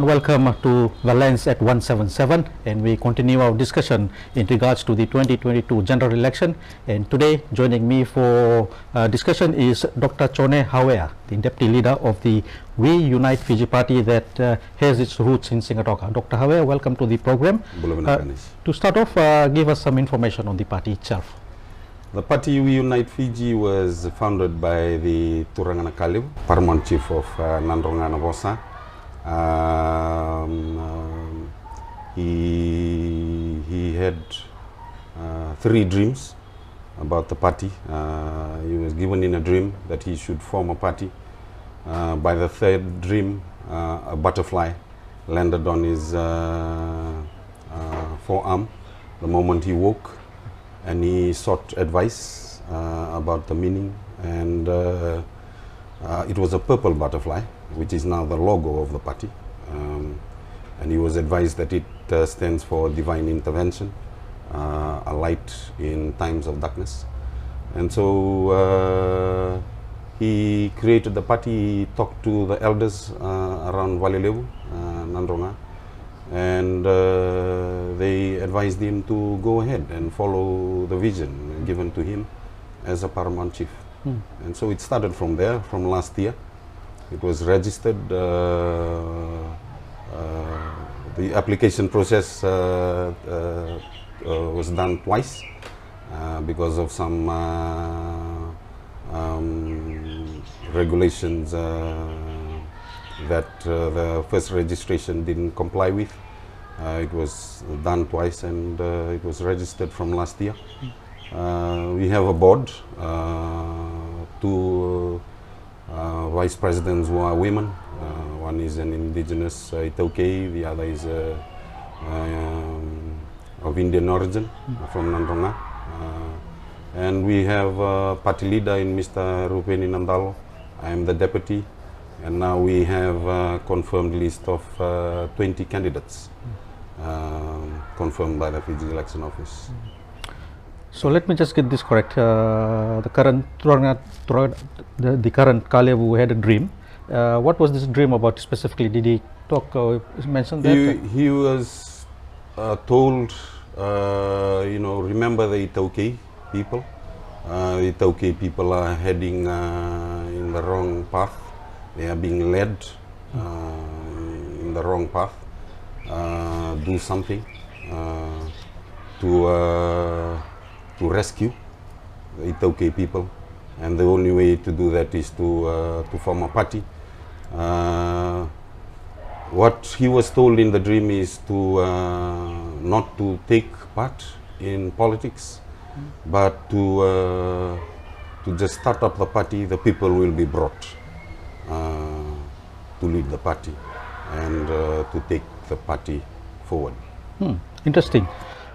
welcome to Valence at 177, and we continue our discussion in regards to the 2022 general election. And today joining me for discussion is Dr. Jone Hawea, the deputy leader of the We Unite Fiji Party that has its roots in Singatoka. Dr. Hawea, welcome to the program. To start off, give us some information on the party itself. The party We Unite Fiji was founded by the Turangana Kalib, paramount chief of Nandrongana Bosa. He had 3 dreams about the party. He was given in a dream that he should form a party. By the 3rd dream, a butterfly landed on his forearm the moment he woke, and he sought advice about the meaning, and it was a purple butterfly, which is now the logo of the party, and he was advised that it stands for divine intervention, a light in times of darkness. And so he created the party. He talked to the elders around Valilevu, Nandronga, and they advised him to go ahead and follow the vision given to him as a paramount chief. And so it started from there, from last year. It was registered. The application process was done twice because of some regulations that the first registration didn't comply with. It was done twice, and it was registered from last year. We have a board, 2 vice presidents who are women. One is an indigenous Itaukei, the other is of Indian origin, from Nandronga. And we have a party leader in Mr. Rupeni Nandalo. I am the deputy, and now we have a confirmed list of 20 candidates confirmed by the Fiji Election Office. So let me just get this correct. The current Kalevu had a dream. What was this dream about specifically? Did he talk or mention that? He was told, remember the Itaukei people. The Itaukei people are heading in the wrong path. They are being led in the wrong path. Do something to rescue the Itaukei people, and the only way to do that is to form a party. What he was told in the dream is to not to take part in politics, but to just start up the party. The people will be brought to lead the party and to take the party forward. Interesting.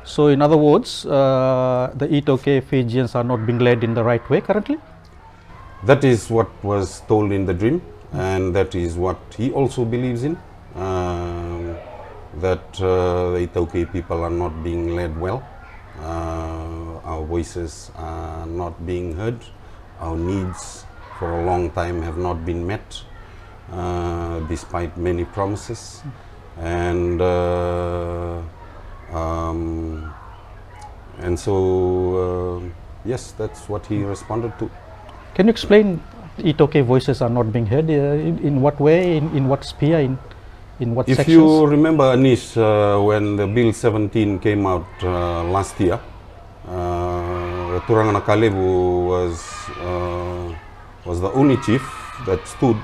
So in other words, the Itaukei Fijians are not being led in the right way currently? That is what was told in the dream, and that is what he also believes in, that the Itaukei people are not being led well. Our voices are not being heard. Our needs for a long time have not been met, despite many promises. And so, yes, that's what he responded to. Can you explain Itaukei voices are not being heard? In what way? In what sphere? In what sections? If you remember, Anish, when the Bill 17 came out last year, Turangana Kalevu was the only chief that stood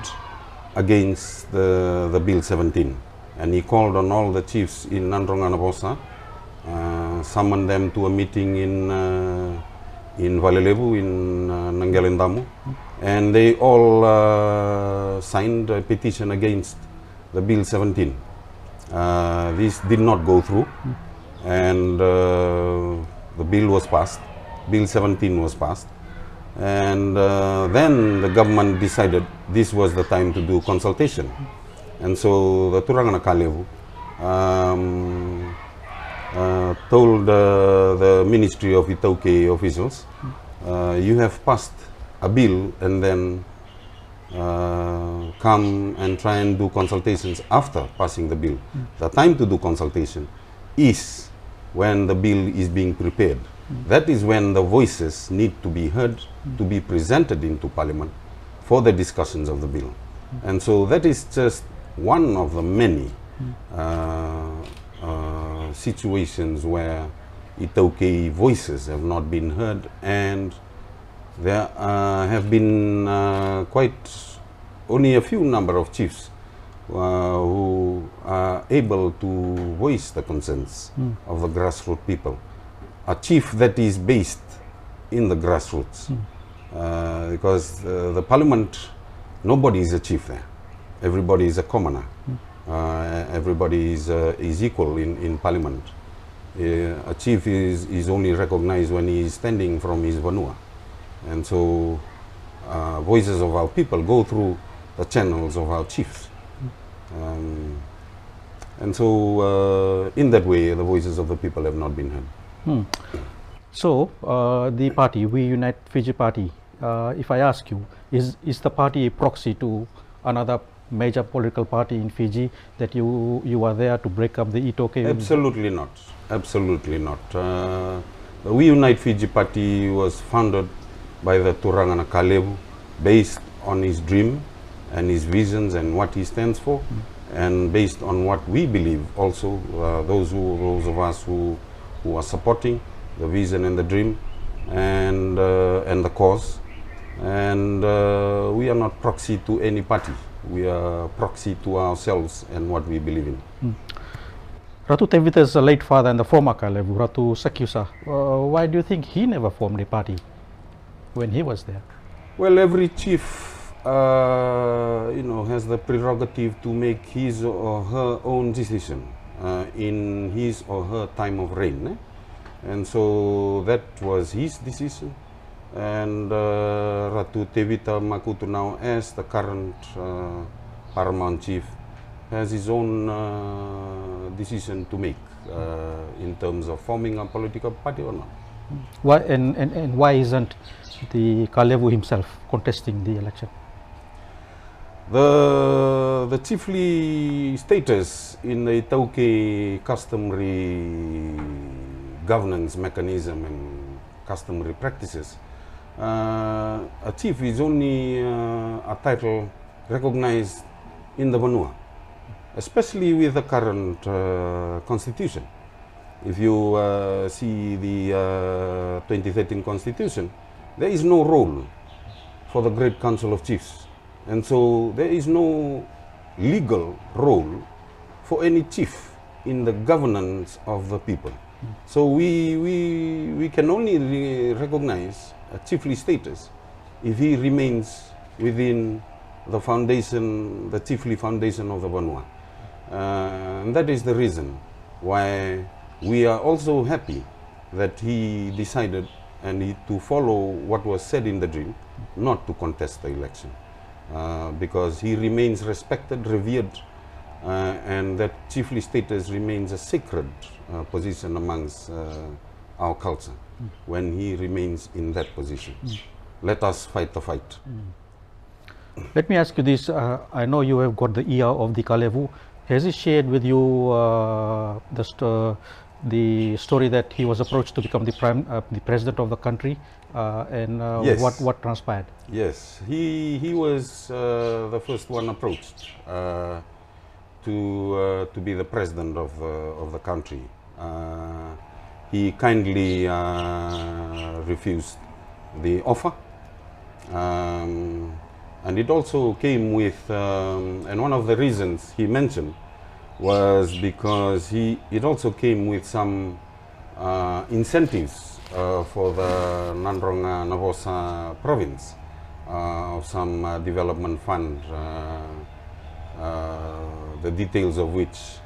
against the Bill 17. And he called on all the chiefs in Nandrongana Bosa, summoned them to a meeting in Valilevu, in Nangalendamu, and they all signed a petition against the Bill 17. This did not go through, and the bill was passed. Bill 17 was passed, and then the government decided this was the time to do consultation. And so the Turangana Kalevu told the Ministry of Itaukei officials, you have passed a bill and then come and try and do consultations after passing the bill. The time to do consultation is when the bill is being prepared. That is when the voices need to be heard, to be presented into Parliament for the discussions of the bill. And so that is just one of the many situations where Itauke voices have not been heard, and there have been quite only a few number of chiefs who are able to voice the concerns of the grassroots people. A chief that is based in the grassroots, because the Parliament, nobody is a chief there. Everybody is a commoner. Everybody is equal in Parliament. A chief is only recognized when he is standing from his vanua. And so voices of our people go through the channels of our chiefs. And so in that way, the voices of the people have not been heard. So the party, We Unite Fiji Party, if I ask you, is the party a proxy to another major political party in Fiji, that you are there to break up the Itoke? Absolutely not. Absolutely not. The We Unite Fiji Party was founded by the Turangana Kalevu based on his dream and his visions and what he stands for, and based on what we believe also, those of us who are supporting the vision and the dream and the cause. And we are not proxy to any party. We are proxy to ourselves and what we believe in. Ratu Tevita's late father and the former Kalevu, Ratu Sakyusa, why do you think he never formed a party when he was there? Well, every chief, has the prerogative to make his or her own decision in his or her time of reign. And so that was his decision. And Ratu Tevita Makutu now, as the current paramount chief, has his own decision to make in terms of forming a political party or not. Why and why isn't the Kalevu himself contesting the election? The chiefly status in the Itauke customary governance mechanism and customary practices, a chief is only a title recognized in the vanua, especially with the current constitution. If you see the 2013 constitution, there is no role for the Great Council of Chiefs. And so there is no legal role for any chief in the governance of the people. So we can only recognize a chiefly status if he remains within the foundation, the chiefly foundation of the vanua. And that is the reason why we are also happy that he decided to follow what was said in the dream, not to contest the election. Because he remains respected, revered, and that chiefly status remains a sacred position amongst our culture when he remains in that position. Let us fight the fight. Let me ask you this. I know you have got the ear of the Kalevu. Has he shared with you the story that he was approached to become the president of the country, and yes. what transpired? Yes, he was the first one approached to be the president of the country. He kindly refused the offer, and it also came with, and one of the reasons he mentioned was because it also came with some incentives for the Nandronga Navosa province of some development fund, the details of which,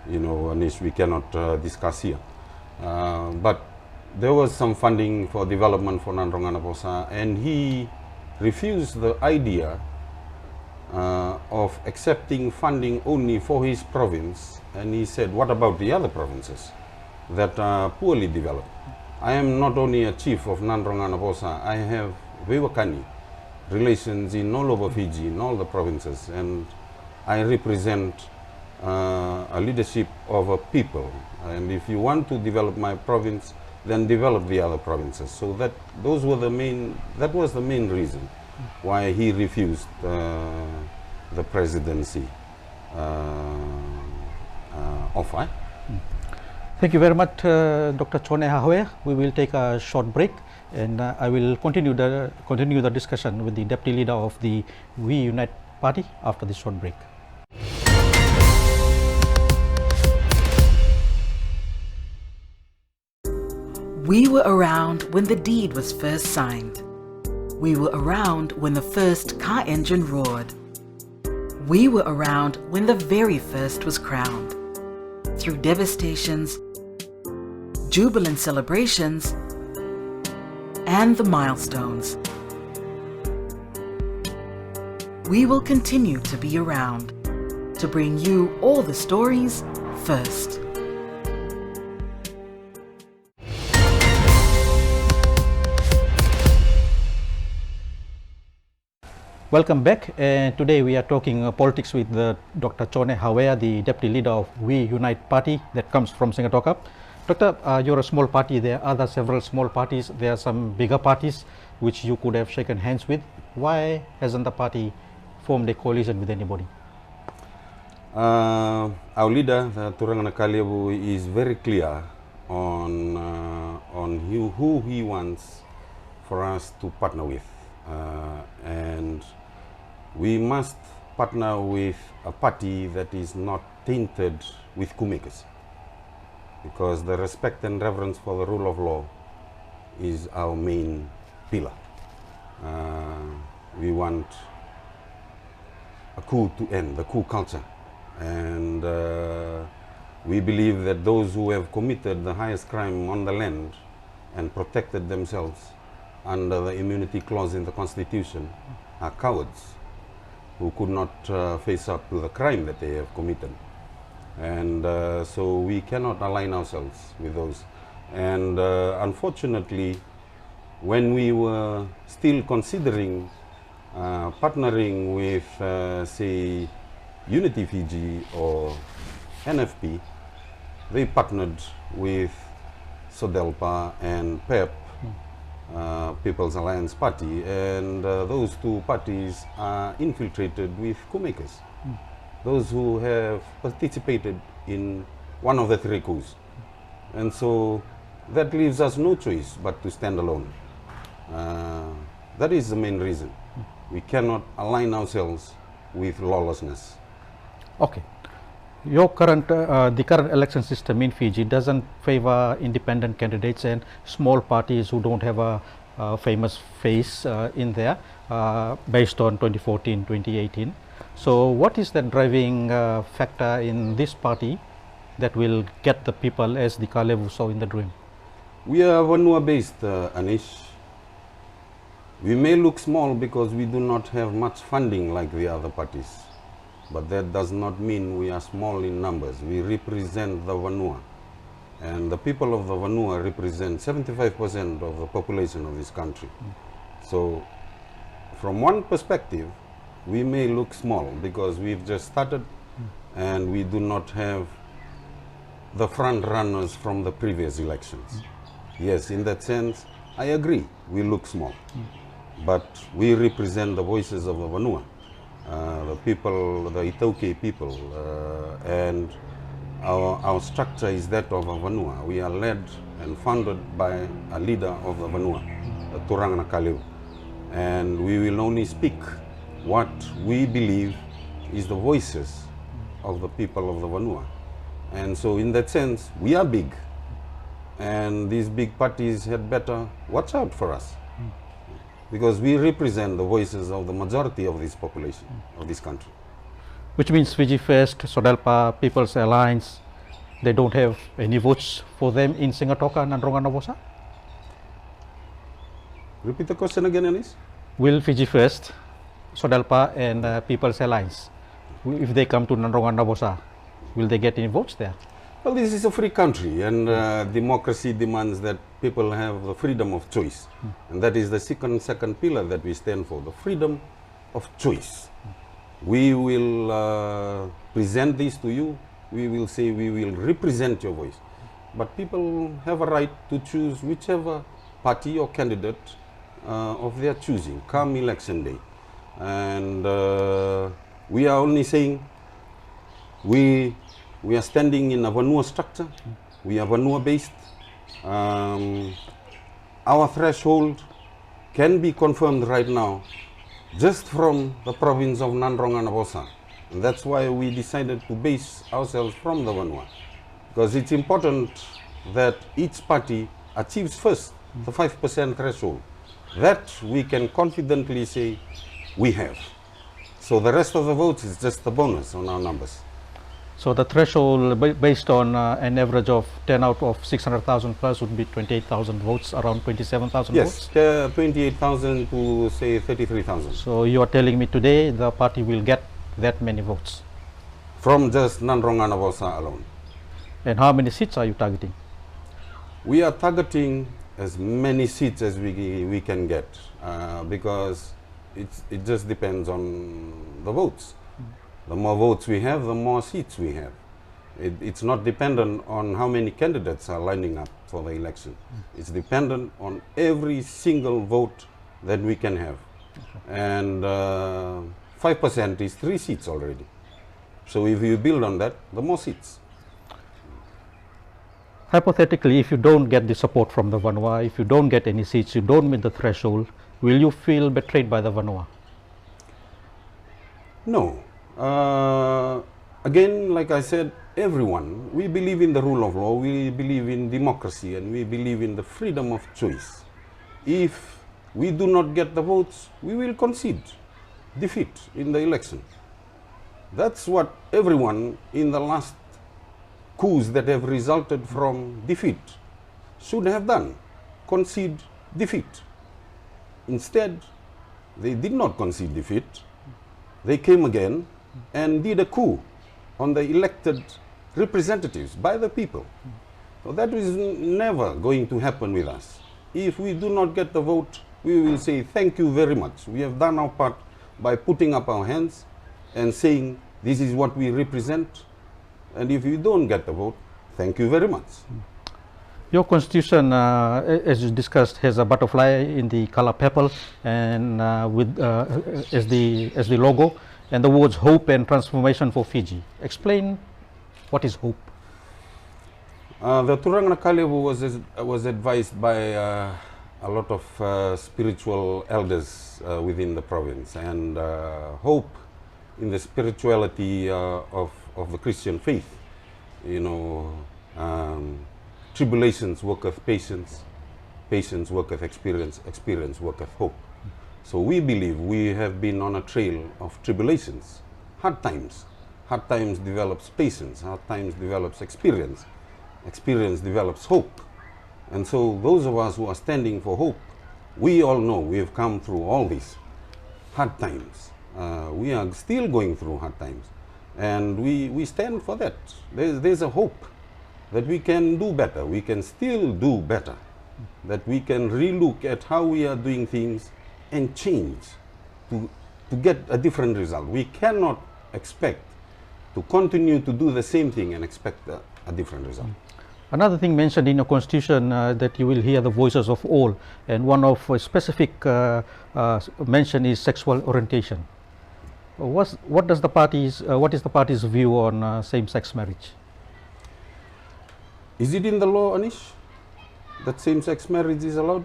Anish, we cannot discuss here. But there was some funding for development for Nandronga Navosa, and he refused the idea of accepting funding only for his province, and he said, what about the other provinces that are poorly developed? I am not only a chief of Nandronga Navosa, I have Wewakani relations in all over Fiji, in all the provinces, and I represent a leadership of a people. And if you want to develop my province, then develop the other provinces. So that was the main reason why he refused the presidency offer. Thank you very much, Dr. Jone Hawea. We will take a short break, and I will continue the discussion with the Deputy Leader of the We Unite Party after this short break. We were around when the deed was first signed. We were around when the first car engine roared. We were around when the very first was crowned. Through devastations, jubilant celebrations, and the milestones. We will continue to be around to bring you all the stories first. Welcome back, and today we are talking politics with Dr. Jone Hawea, the Deputy Leader of We Unite Party that comes from Singatoka. Doctor, you're a small party. There are several small parties. There are some bigger parties which you could have shaken hands with. Why hasn't the party formed a coalition with anybody? Our leader, the Turangana Kaliabu, is very clear on who he wants for us to partner with. And we must partner with a party that is not tainted with coup-makers, because the respect and reverence for the rule of law is our main pillar. We want a coup to end, the coup culture, and we believe that those who have committed the highest crime on the land and protected themselves under the immunity clause in the Constitution are cowards who could not face up to the crime that they have committed. And so we cannot align ourselves with those. And unfortunately, when we were still considering partnering with, say, Unity Fiji or NFP, they partnered with SODELPA and PEP, People's Alliance Party, and those two parties are infiltrated with coup-makers, those who have participated in one of the three coups. And so that leaves us no choice but to stand alone. That is the main reason. We cannot align ourselves with lawlessness. Okay. Your the current election system in Fiji doesn't favor independent candidates and small parties who don't have a famous face in there, based on 2014, 2018. So what is the driving factor in this party that will get the people as the Kalevu saw in the dream? We are Vanua based, Anish. We may look small because we do not have much funding like the other parties. But that does not mean we are small in numbers. We represent the Vanua. And the people of the Vanua represent 75% of the population of this country. So from one perspective, we may look small because we've just started and we do not have the front runners from the previous elections. Yes, in that sense, I agree, we look small. But we represent the voices of the Vanua. The people, the Itauke people, and our structure is that of a Vanua. We are led and founded by a leader of the Vanua, the Turangana Kaliu. And we will only speak what we believe is the voices of the people of the Vanua. And so in that sense, we are big. And these big parties had better watch out for us, because we represent the voices of the majority of this population, of this country. Which means Fiji First, SODELPA, People's Alliance, they don't have any votes for them in Singatoka and Ronganabosa? Repeat the question again, Anish. Will Fiji First, SODELPA and People's Alliance, if they come to Nandronganabosa, will they get any votes there? Well, this is a free country, and democracy demands that people have the freedom of choice. And that is the second pillar that we stand for, the freedom of choice. We will present this to you. We will say we will represent your voice. But people have a right to choose whichever party or candidate of their choosing come election day. And we are only saying we are standing in a Vanua structure. We are Vanua based. Our threshold can be confirmed right now just from the province of Nanrong and Abosa. And that's why we decided to base ourselves from the Vanua. Because it's important that each party achieves first the 5% threshold. That we can confidently say we have. So the rest of the votes is just a bonus on our numbers. So the threshold based on an average of 10 out of 600,000 plus would be 28,000 votes, around 27,000 votes? Yes, 28,000 to say 33,000. So you are telling me today the party will get that many votes? From just Nanrong and Abosa alone. And how many seats are you targeting? We are targeting as many seats as we can get because it just depends on the votes. The more votes we have, the more seats we have. It's not dependent on how many candidates are lining up for the election. It's dependent on every single vote that we can have. And 5% is 3 seats already. So if you build on that, the more seats. Hypothetically, if you don't get the support from the Vanua, if you don't get any seats, you don't meet the threshold, will you feel betrayed by the Vanua? No. Again, like I said, everyone, we believe in the rule of law, we believe in democracy, and we believe in the freedom of choice. If we do not get the votes, we will concede defeat in the election. That's what everyone in the last coups that have resulted from defeat should have done, concede defeat. Instead, they did not concede defeat. They came again and did a coup on the elected representatives by the people. So that is never going to happen with us. If we do not get the vote, we will say thank you very much. We have done our part by putting up our hands and saying this is what we represent. And if you don't get the vote, thank you very much. Your constitution, as you discussed, has a butterfly in the color purple and as the logo, and the words hope and transformation for Fiji. Explain what is hope. The Turanga Kalevu was advised by a lot of spiritual elders within the province, and hope in the spirituality of the Christian faith. You know, tribulations worketh patience, patience worketh experience, experience worketh hope. So we believe we have been on a trail of tribulations, hard times. Hard times develops patience, hard times develops experience, experience develops hope. And so those of us who are standing for hope, we all know we have come through all these hard times. We are still going through hard times. And we stand for that. There's a hope that we can do better, we can still do better, that we can relook at how we are doing things and change to get a different result. We cannot expect to continue to do the same thing and expect a different result. Another thing mentioned in your constitution that you will hear the voices of all, and one of specific mention is sexual orientation. What is the party's view on same-sex marriage? Is it in the law, Anish, that same-sex marriage is allowed?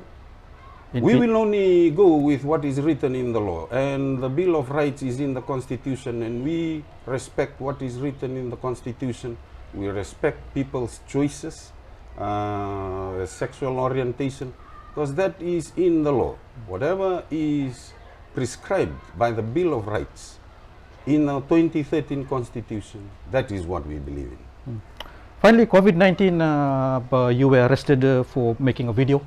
We will only go with what is written in the law, and the Bill of Rights is in the Constitution, and we respect what is written in the Constitution. We respect people's choices, sexual orientation, because that is in the law. Whatever is prescribed by the Bill of Rights in the 2013 Constitution, that is what we believe in. Finally, COVID-19, you were arrested for making a video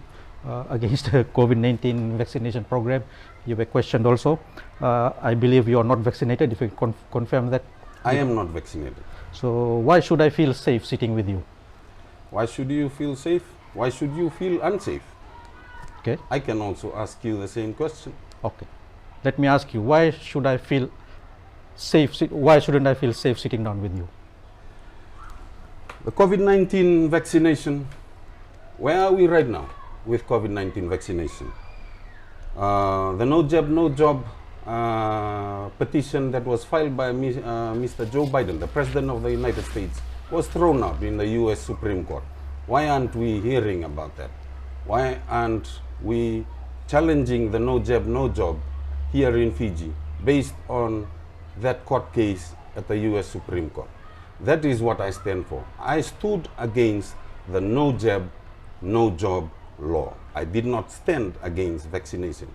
against the COVID-19 vaccination program. You were questioned also. I believe you are not vaccinated, if you can confirm that. I am not vaccinated. So why should I feel safe sitting with you? Why should you feel safe? Why should you feel unsafe? Okay. I can also ask you the same question. Okay. Let me ask you, why should I feel safe? Why shouldn't I feel safe sitting down with you? The COVID-19 vaccination, where are we right now with COVID-19 vaccination? The no jab, no job petition that was filed by Mr. Joe Biden, the President of the United States, was thrown out in the US Supreme Court. Why aren't we hearing about that? Why aren't we challenging the no jab, no job here in Fiji based on that court case at the US Supreme Court? That is what I stand for. I stood against the no jab, no job law. I did not stand against vaccination.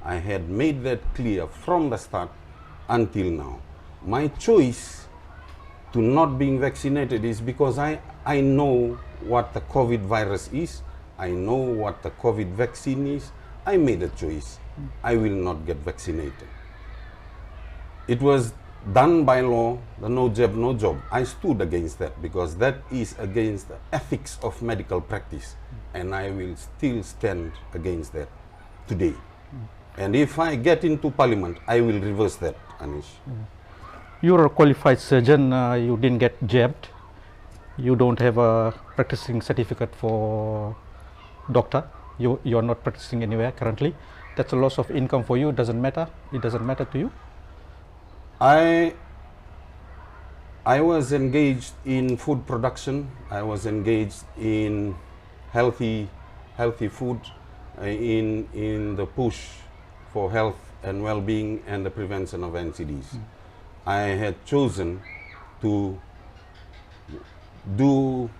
I had made that clear from the start until now. My choice to not being vaccinated is because I know what the COVID virus is. I know what the COVID vaccine is. I made a choice. I will not get vaccinated. It was done by law, the no jab, no job. I stood against that because that is against the ethics of medical practice. And I will still stand against that today. And if I get into parliament, I will reverse that, Anish. You're a qualified surgeon, you didn't get jabbed. You don't have a practicing certificate for doctor. You're not practicing anywhere currently. That's a loss of income for you. It doesn't matter. It doesn't matter to you. I was engaged in food production. I was engaged in healthy food, in the push for health and well-being and the prevention of NCDs. I had chosen to do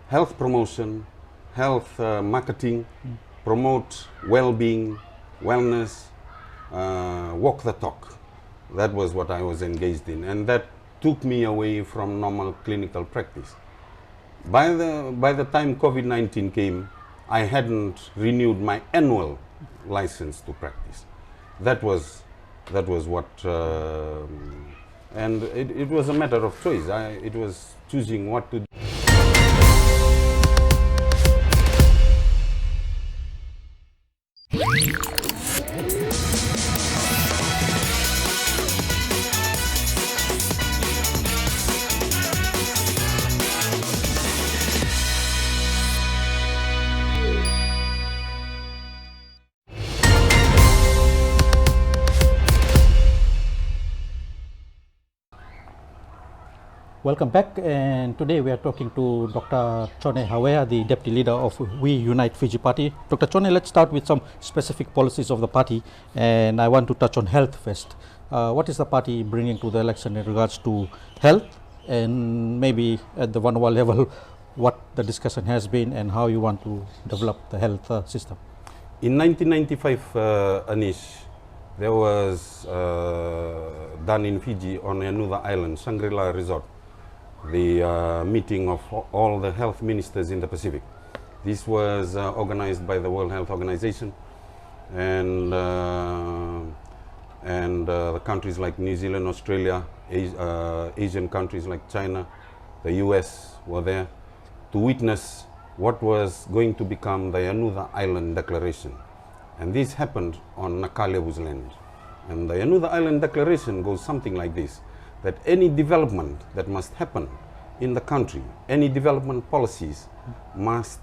health promotion, health marketing, promote well-being, wellness, walk the talk. That was what I was engaged in, and that took me away from normal clinical practice. By the time COVID-19 came, I hadn't renewed my annual license to practice. That was what, and it was a matter of choice. It was choosing what to do. Welcome back, and today we are talking to Dr. Jone Hawea, the Deputy Leader of We Unite Fiji Party. Dr. Jone, let's start with some specific policies of the party, and I want to touch on health first. What is the party bringing to the election in regards to health, and maybe at the one world level, what the discussion has been and how you want to develop the health system? In 1995, Anish, there was done in Fiji on another island, Shangri-La Resort, the meeting of all the health ministers in the Pacific. This was organized by the World Health Organization, and the countries like New Zealand, Australia, Asian countries like China, the US were there to witness what was going to become the Yanuda Island Declaration. And this happened on Nakalebu's land. And the Yanuda Island Declaration goes something like this, that any development that must happen in the country, any development policies must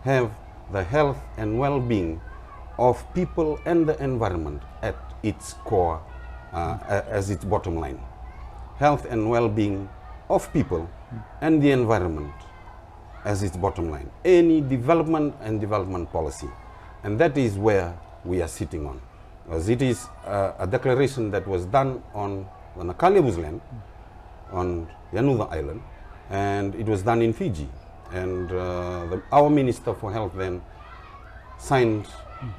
have the health and well-being of people and the environment at its core, as its bottom line. Health and well-being of people and the environment as its bottom line. Any development and development policy. And that is where we are sitting on. Because it is a declaration that was done on the Nakalebu's land, on Yanuda Island, and it was done in Fiji. And our Minister for Health then signed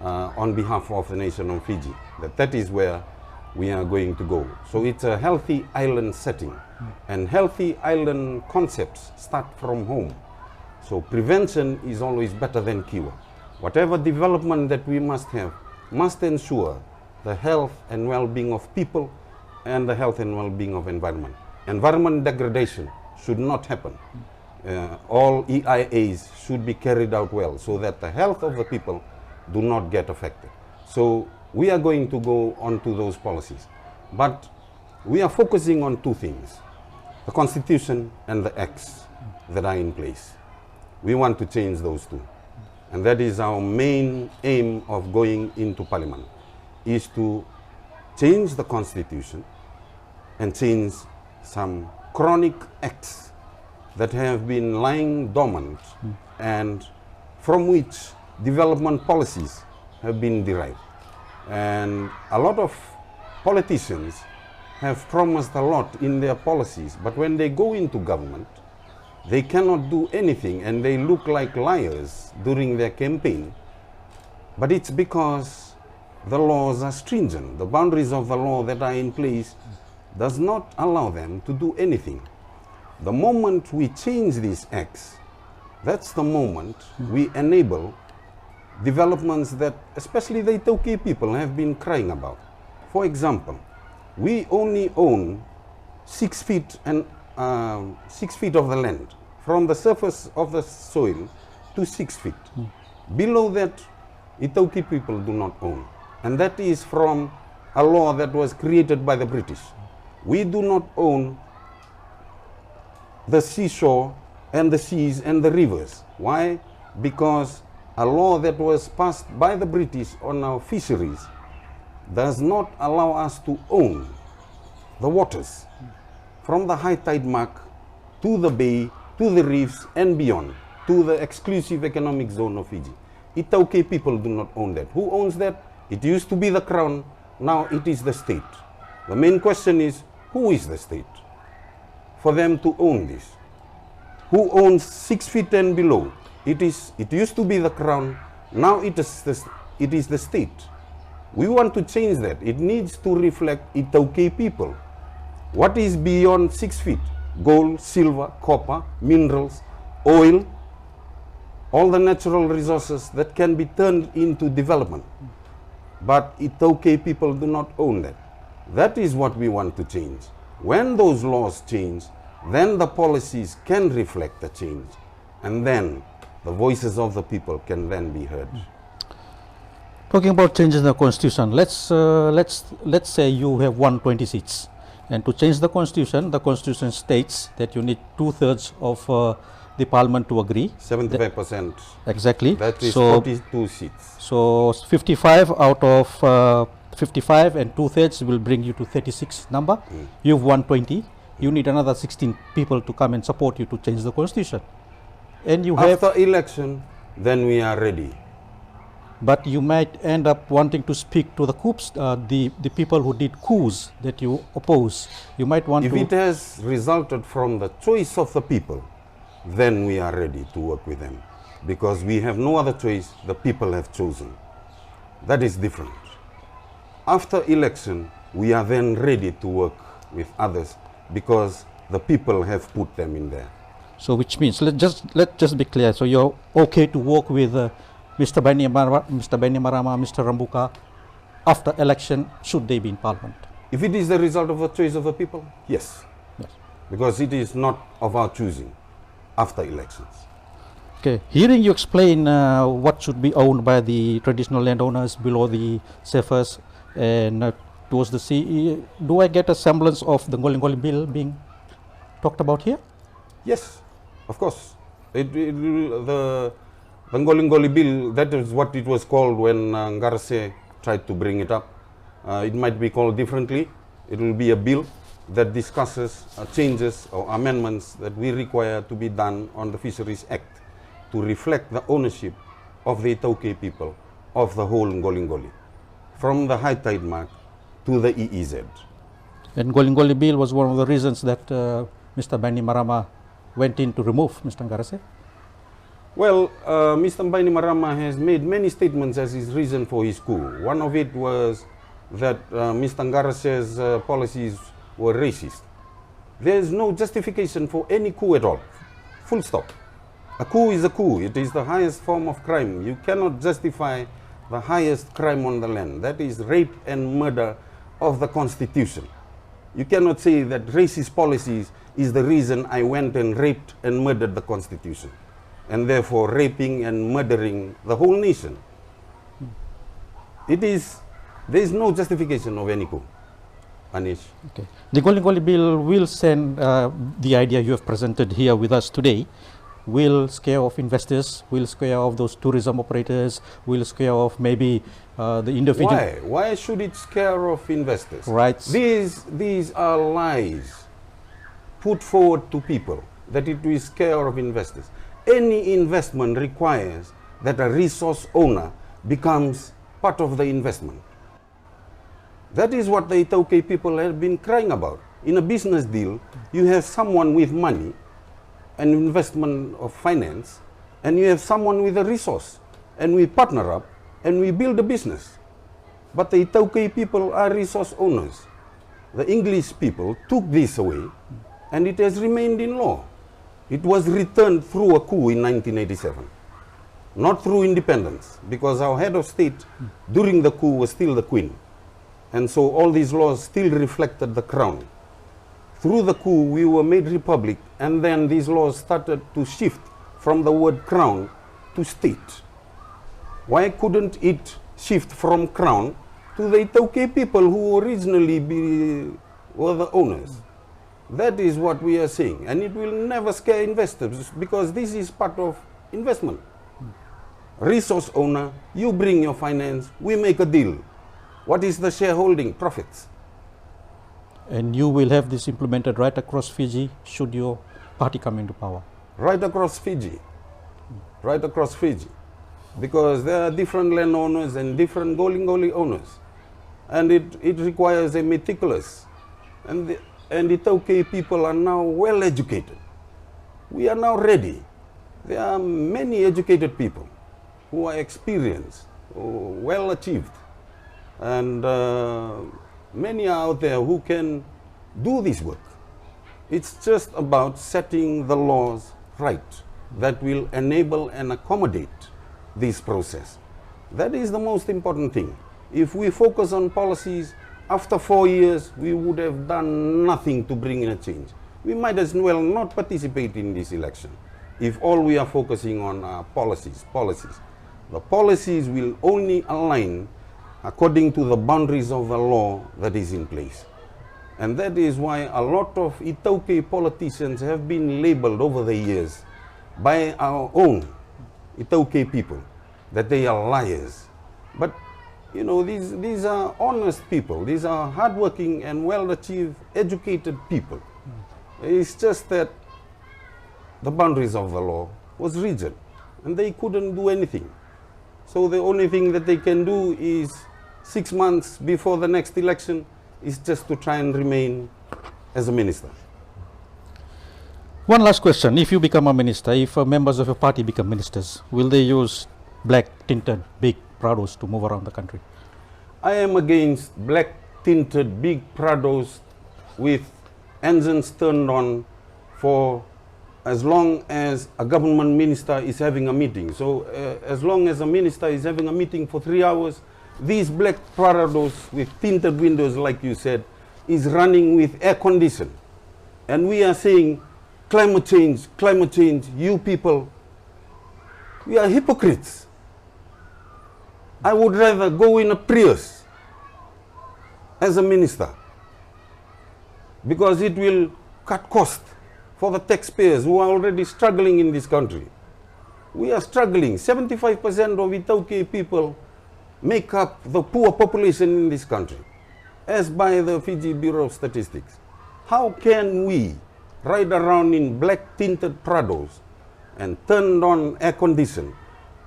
on behalf of the nation of Fiji that is where we are going to go. So it's a healthy island setting, and healthy island concepts start from home. So prevention is always better than cure. Whatever development that we must have must ensure the health and well-being of people and the health and well-being of environment. environment degradation should not happen. All EIAs should be carried out well so that the health of the people do not get affected. So we are going to go on to those policies. But we are focusing on two things, the Constitution and the acts that are in place. We want to change those two. And that is our main aim of going into Parliament, is to change the Constitution and change some chronic acts that have been lying dormant and from which development policies have been derived. And a lot of politicians have promised a lot in their policies, but when they go into government, they cannot do anything and they look like liars during their campaign. But it's because the laws are stringent. The boundaries of the law that are in place does not allow them to do anything. The moment we change these acts, that's the moment we enable developments that especially the Itaukei people have been crying about. For example, we only own 6 feet and 6 feet of the land, from the surface of the soil to 6 feet. Below that, Itaukei people do not own. And that is from a law that was created by the British. We do not own the seashore and the seas and the rivers. Why? Because a law that was passed by the British on our fisheries does not allow us to own the waters from the high tide mark to the bay, to the reefs and beyond, to the exclusive economic zone of Fiji. Itaukei people do not own that. Who owns that? It used to be the Crown, now it is the state. The main question is, who is the state for them to own this? Who owns 6 feet and below? It used to be the Crown, now it is the state. We want to change that. It needs to reflect Itaukei people. What is beyond 6 feet? Gold, silver, copper, minerals, oil, all the natural resources that can be turned into development. But Itaukei people do not own that. That is what we want to change. When those laws change, then the policies can reflect the change. And then the voices of the people can then be heard. Talking about changes in the constitution, let's say you have 120 seats, and to change the constitution states that you need 2/3 of the parliament to agree. 75%. Exactly. That is so 42 seats. So 55 out of 55 and 2/3 will bring you to 36 number. You have 120. You need another 16 people to come and support you to change the constitution. And you have, after election, then we are ready. but you might end up wanting to speak to the coups, the people who did coups that you oppose. You might want if to. it has resulted from the choice of the people, then we are ready to work with them, because we have no other choice. The people have chosen. That is different. After election, we are then ready to work with others because the people have put them in there. So which means, let's just be clear. So you're okay to work with Mr. Bainimarama, Mr. Rambuka after election, should they be in parliament? If it is the result of the choice of the people, yes. Yes. Because it is not of our choosing after elections. Okay, hearing you explain what should be owned by the traditional landowners below the surface and towards the sea, do I get a semblance of the Ngoli bill being talked about here? Yes, of course. The Ngoli bill, that is what it was called when Ngarase tried to bring it up. It might be called differently. It will be a bill that discusses changes or amendments that we require to be done on the Fisheries Act to reflect the ownership of the Itaukei people of the whole Ngoli, from the high tide mark to the EEZ. And Ngoli bill was one of the reasons that Mr. Bainimarama went in to remove Mr. Ngarase? Well, Mr. Bainimarama has made many statements as his reason for his coup. One of it was that Mr. Ngarase's policies were racist. There is no justification for any coup at all. Full stop. A coup is a coup. It is the highest form of crime. You cannot justify the highest crime on the land. That is rape and murder of the Constitution. You cannot say that racist policies is the reason I went and raped and murdered the Constitution, and therefore raping and murdering the whole nation. There is no justification of any coup, Anish. Okay. The Golden Gully Bill will send the idea you have presented here with us today, will scare off investors, will scare off those tourism operators, will scare off maybe the individual. Why? Why should it scare off investors? Right. These are lies put forward to people that it will scare off investors. Any investment requires that a resource owner becomes part of the investment. That is what the Itaukei people have been crying about. In a business deal, you have someone with money, an investment of finance, and you have someone with a resource, and we partner up and we build a business. But the Itaukei people are resource owners. The English people took this away, and it has remained in law. It was returned through a coup in 1987, not through independence, because our head of state during the coup was still the Queen. And so all these laws still reflected the crown. Through the coup, we were made republic, and then these laws started to shift from the word crown to state. Why couldn't it shift from crown to the Itaukei people who originally were the owners? That is what we are saying, and it will never scare investors, because this is part of investment. Resource owner, you bring your finance, we make a deal. What is the shareholding? Profits. And you will have this implemented right across Fiji should your party come into power? Right across Fiji. Right across Fiji. Because there are different landowners and different Golden owners. And it requires a meticulous. And the Itaukei people are now well educated. We are now ready. There are many educated people who are experienced, well achieved. And many are out there who can do this work. It's just about setting the laws right that will enable and accommodate this process. That is the most important thing. If we focus on policies, after 4 years, we would have done nothing to bring in a change. We might as well not participate in this election if all we are focusing on are policies. The policies will only align according to the boundaries of the law that is in place. And that is why a lot of Itaukei politicians have been labeled over the years by our own Itaukei people that they are liars. But you know, these are honest people. These are hardworking and well-achieved, educated people. It's just that the boundaries of the law was rigid, and they couldn't do anything. So the only thing that they can do is 6 months before the next election is just to try and remain as a minister. One last question. If you become a minister, if members of your party become ministers, will they use black tinted big Prados to move around the country? I am against black tinted big Prados with engines turned on for as long as a government minister is having a meeting. So as long as a minister is having a meeting for 3 hours, these black Prados with tinted windows, like you said, is running with air condition. And we are saying, climate change, you people, we are hypocrites. I would rather go in a Prius as a minister, because it will cut cost for the taxpayers who are already struggling in this country. We are struggling. 75% of Itaukei people make up the poor population in this country, as by the Fiji Bureau of Statistics. How can we ride around in black tinted Prados and turn on air condition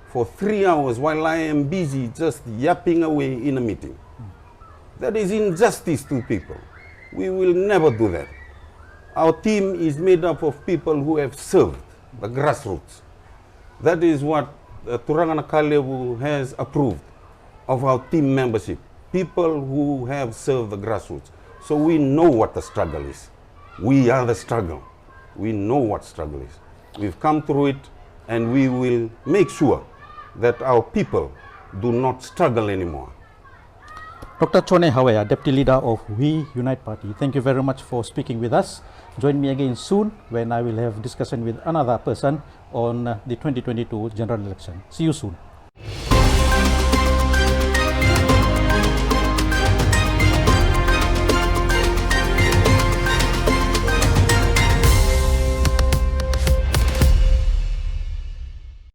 for 3 hours while I am busy just yapping away in a meeting? That is injustice to people. We will never do that. Our team is made up of people who have served the grassroots. That is what Turangana Kalevu has approved of our team membership. People who have served the grassroots. So we know what the struggle is. We are the struggle. We know what struggle is. We've come through it, and we will make sure that our people do not struggle anymore. Dr. Jone Hawea, Deputy Leader of We Unite Party, thank you very much for speaking with us. Join me again soon when I will have discussion with another person on the 2022 general election. See you soon.